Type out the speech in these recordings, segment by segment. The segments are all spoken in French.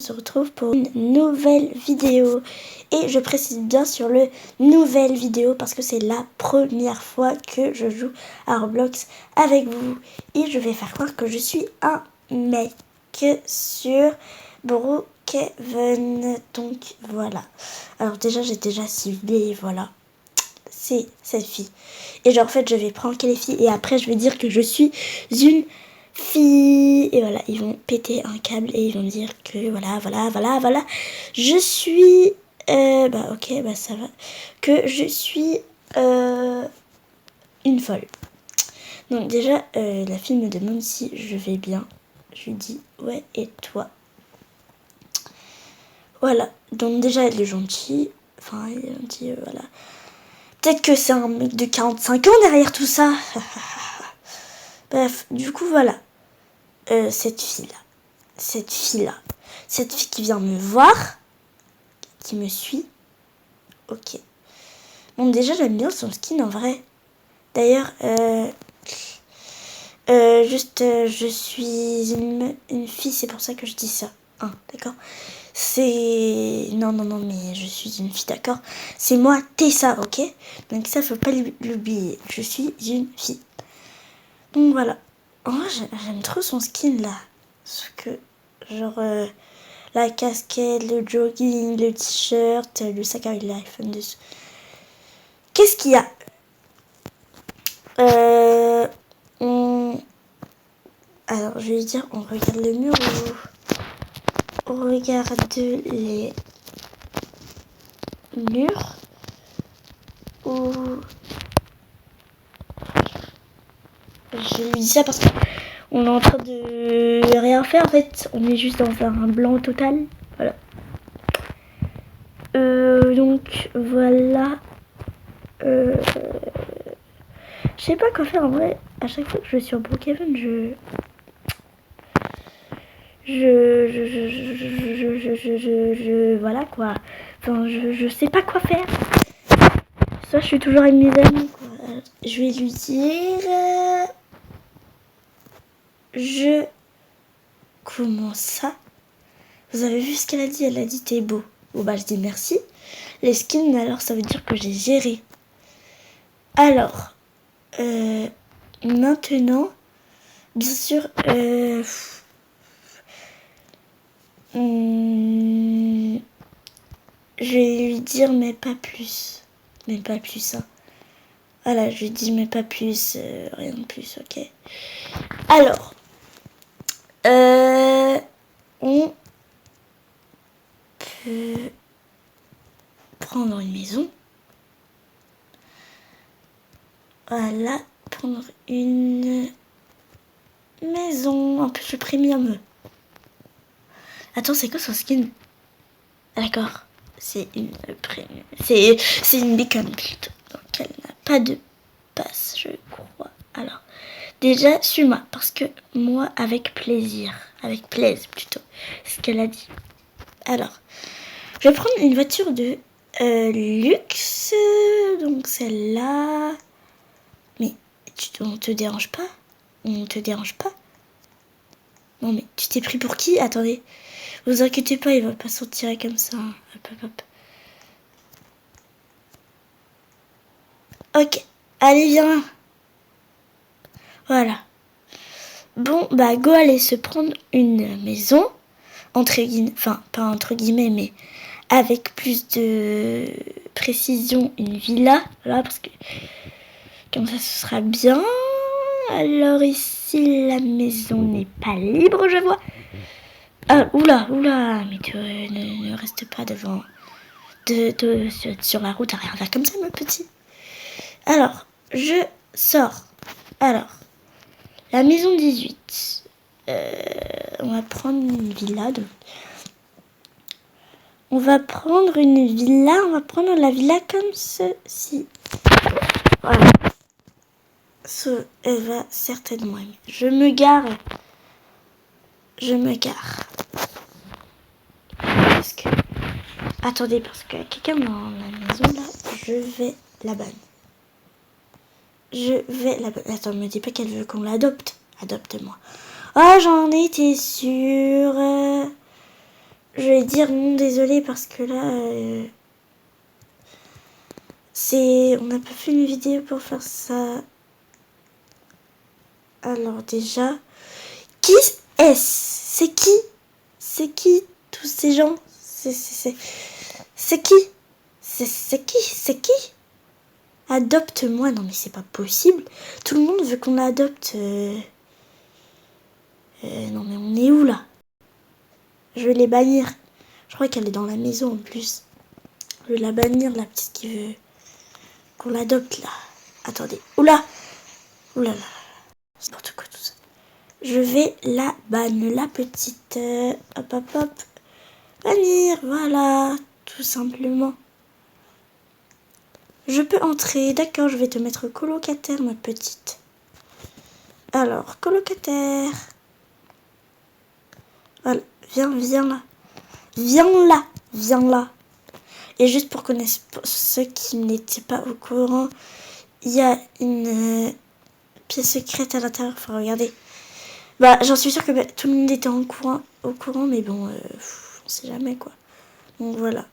On se retrouve pour une nouvelle vidéo. Et je précise bien sur le nouvelle vidéo parce que c'est la première fois que je joue à Roblox avec vous. Et je vais faire croire que je suis un mec sur Brookhaven. Donc voilà. Alors déjà j'ai déjà ciblé, voilà. C'est cette fille. Et genre en fait je vais pranker les filles et après je vais dire que je suis une fille. Et voilà, ils vont péter un câble et ils vont dire que voilà. Je suis... bah ok, bah ça va. Que je suis une folle. Donc déjà, la fille me demande si je vais bien. Je lui dis ouais et toi. Voilà, donc déjà elle est gentille. Enfin, elle est gentille, voilà. Peut-être que c'est un mec de 45 ans derrière tout ça. Bref, du coup voilà. Cette fille qui vient me voir, qui me suit. Ok. Bon, déjà j'aime bien son skin en vrai. D'ailleurs, je suis une fille, c'est pour ça que je dis ça. Hein, d'accord. C'est... Non, mais je suis une fille, d'accord. C'est moi, Tessa, ok. Donc ça, faut pas l'oublier. Je suis une fille. Donc voilà. En vrai, j'aime trop son skin là. Parce que, genre, la casquette, le jogging, le t-shirt, le sac avec l'iPhone dessus. Qu'est-ce qu'il y a Alors, je vais dire, on regarde le mur ou on regarde les murs ou... Je lui dis ça parce qu'on est en train de rien faire en fait. On est juste dans un blanc total. Voilà. Donc, voilà. Je sais pas quoi faire en vrai. À chaque fois que je vais sur Brookhaven, voilà quoi. Enfin, je sais pas quoi faire. Soit je suis toujours avec mes amis quoi. Je vais lui dire... Comment ça? Vous avez vu ce qu'elle a dit? Elle a dit t'es beau. Bon bah je dis merci. Les skins alors ça veut dire que j'ai géré. Alors... maintenant... Bien sûr... je vais lui dire mais pas plus. Mais pas plus hein. Voilà, je lui dis mais pas plus, rien de plus, ok. Alors, on peut prendre une maison. Voilà, prendre une maison, un peu le premium. Attends, c'est quoi son skin? D'accord, c'est une premium. C'est une bécane plutôt. Donc elle n'a pas de passe, je crois. Alors, déjà, suis-moi, parce que moi, avec plaisir. Avec plaisir, plutôt. C'est ce qu'elle a dit. Alors, je vais prendre une voiture de luxe. Donc, celle-là. Mais, on te dérange pas? On te dérange pas? Non, mais tu t'es pris pour qui? Attendez. Vous inquiétez pas, il va pas s'en tirer comme ça. Hop. Ok. Allez, viens. Voilà. Bon, bah, go aller se prendre une maison. Entre guillemets, enfin, pas entre guillemets, mais avec plus de précision, une villa. Voilà, parce que comme ça, ce sera bien. Alors ici, la maison n'est pas libre, je vois. Ah, oula, mais tu ne reste pas devant... sur la route à rien faire comme ça, mon petit. Alors, je sors. Alors, la maison 18. On va prendre une villa. Donc. On va prendre la villa comme ceci. Voilà. Elle va certainement aimer. Je me gare. Attendez, parce qu'il y a quelqu'un dans la maison là. Je vais la banne. Attends, me dis pas qu'elle veut qu'on l'adopte. Adopte-moi. Oh, j'en étais sûre. Je vais dire non, désolé, parce que là, on n'a pas fait une vidéo pour faire ça. Alors déjà, qui est-ce? C'est qui? C'est qui tous ces gens? C'est qui? C'est qui? Adopte-moi. Non mais c'est pas possible. Tout le monde veut qu'on l'adopte. Non mais on est où là? Je vais les bannir. Je crois qu'elle est dans la maison en plus. Je vais la bannir, la petite qui veut qu'on l'adopte là. Attendez. Oula! Oula là. C'est n'importe quoi tout ça. Je vais la bannir, la petite. Hop hop hop. Bannir, voilà. Tout simplement. Je peux entrer. D'accord, je vais te mettre colocataire, ma petite. Alors, colocataire. Voilà. Viens là. Viens là. Et juste pour connaître ceux qui n'étaient pas au courant, il y a une pièce secrète à l'intérieur. Faut regarder. Bah, j'en suis sûre que tout le monde était au courant, mais bon, on sait jamais quoi. Donc voilà.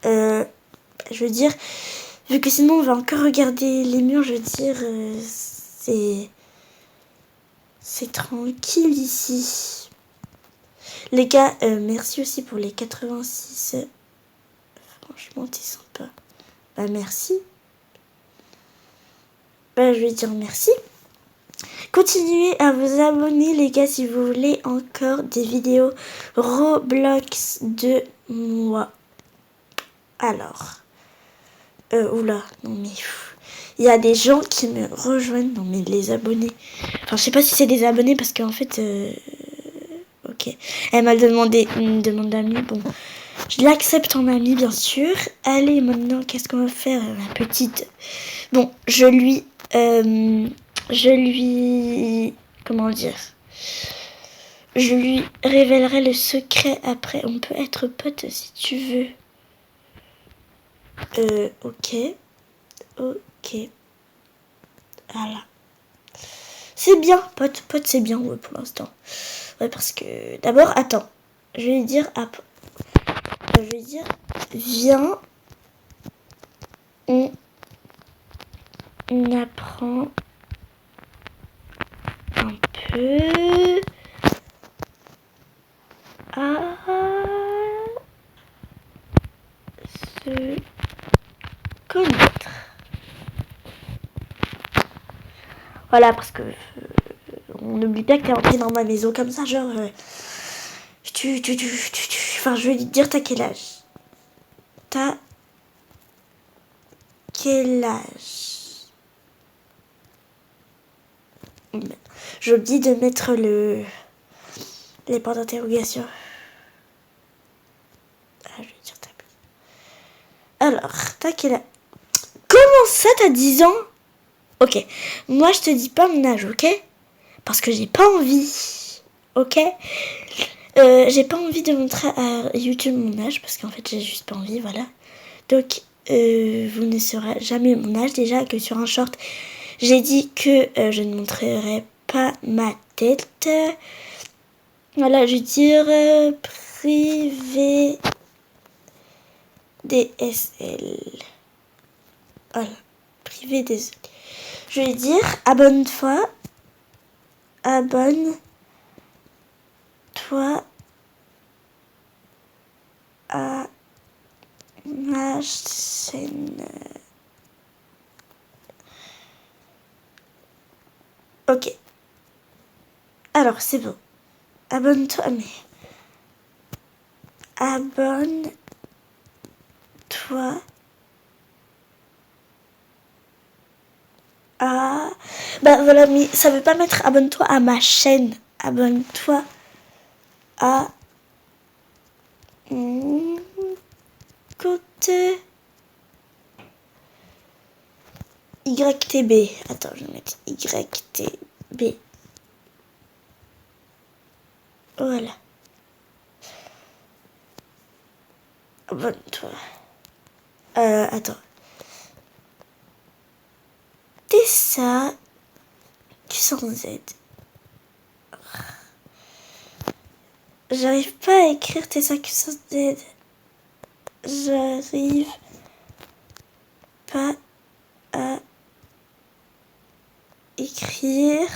Je veux dire, vu que sinon on va encore regarder les murs, je veux dire, c'est tranquille ici. Les gars, merci aussi pour les 86. Franchement, t'es sympa. Bah merci. Bah je vais dire merci. Continuez à vous abonner les gars si vous voulez encore des vidéos Roblox de moi. Alors, oula, non mais il y a des gens qui me rejoignent, non mais les abonnés. Enfin, je sais pas si c'est des abonnés parce qu'en fait, ok. Elle m'a demandé une demande d'amis, bon. Je l'accepte en ami, bien sûr. Allez, maintenant, qu'est-ce qu'on va faire, ma petite? Bon, je lui... comment dire? Je lui révélerai le secret après. On peut être potes si tu veux. Ok. Ok. Voilà. C'est bien, pote, c'est bien, ouais, pour l'instant. Ouais, parce que... D'abord, attends. Je vais dire... viens, on apprend un peu à se connaître. Voilà, parce que on n'oublie pas que t'es entré dans ma maison comme ça, genre... Enfin, je vais lui dire, t'as quel âge? T'as quel âge? J'ai oublié de mettre les points d'interrogation. Ah, je vais dire t'as. Alors, t'as quel âge? Comment ça, t'as 10 ans? Ok, moi je te dis pas mon âge, ok? Parce que j'ai pas envie, ok? J'ai pas envie de montrer à YouTube mon âge, parce qu'en fait j'ai juste pas envie, voilà. Donc, vous ne saurez jamais mon âge, déjà que sur un short, j'ai dit que je ne montrerai pas ma tête. Voilà, je vais dire privé DSL. Voilà, privé DSL. Je vais dire abonne-toi à ma chaîne. Ok. Alors, c'est bon. Abonne-toi, mais... Abonne-toi à... Bah voilà, mais ça veut pas mettre abonne-toi à ma chaîne. Abonne-toi à... Côté... YTB. Attends, je vais mettre YTB. Voilà. Abonne-toi. Attends. Tessa sans Z. J'arrive pas à écrire T5Z. J'arrive pas à écrire.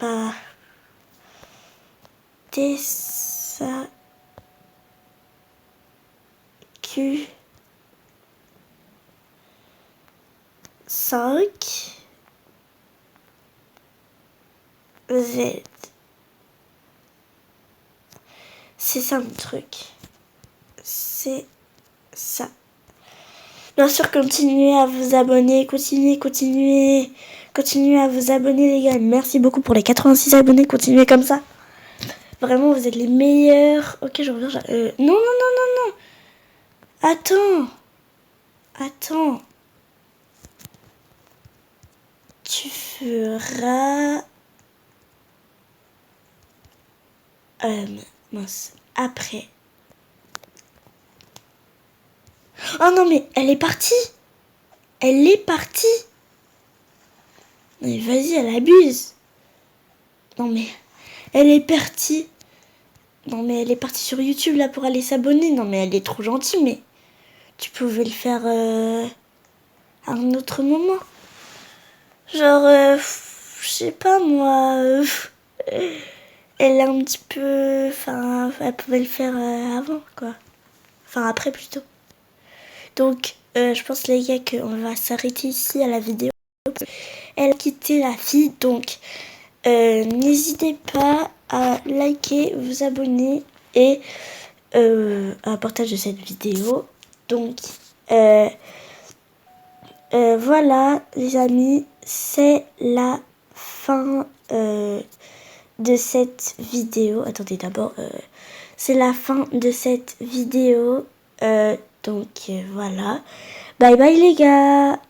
Bah, T5 Q 5 Z. C'est ça mon truc. C'est ça. Bien sûr, continuez à vous abonner. Continuez à vous abonner, les gars. Merci beaucoup pour les 86 abonnés. Continuez comme ça. Vraiment, vous êtes les meilleurs. Ok, je reviens. Non. Attends. Tu feras... mince. Après. Oh non, mais elle est partie. Non, mais vas-y, elle abuse. Non, mais elle est partie. Non, mais elle est partie sur YouTube, là, pour aller s'abonner. Non, mais elle est trop gentille, mais... Tu pouvais le faire à un autre moment. Genre, je sais pas, moi... elle est un petit peu... Enfin, elle pouvait le faire avant, quoi. Enfin, après, plutôt. Donc, je pense, les gars, qu'on va s'arrêter ici à la vidéo. Elle a quitté la fille, donc... n'hésitez pas à liker, vous abonner et à partager cette vidéo. Donc, voilà, les amis, c'est la fin de cette vidéo. Attendez, d'abord, c'est la fin de cette vidéo. Donc, voilà. Bye bye, les gars!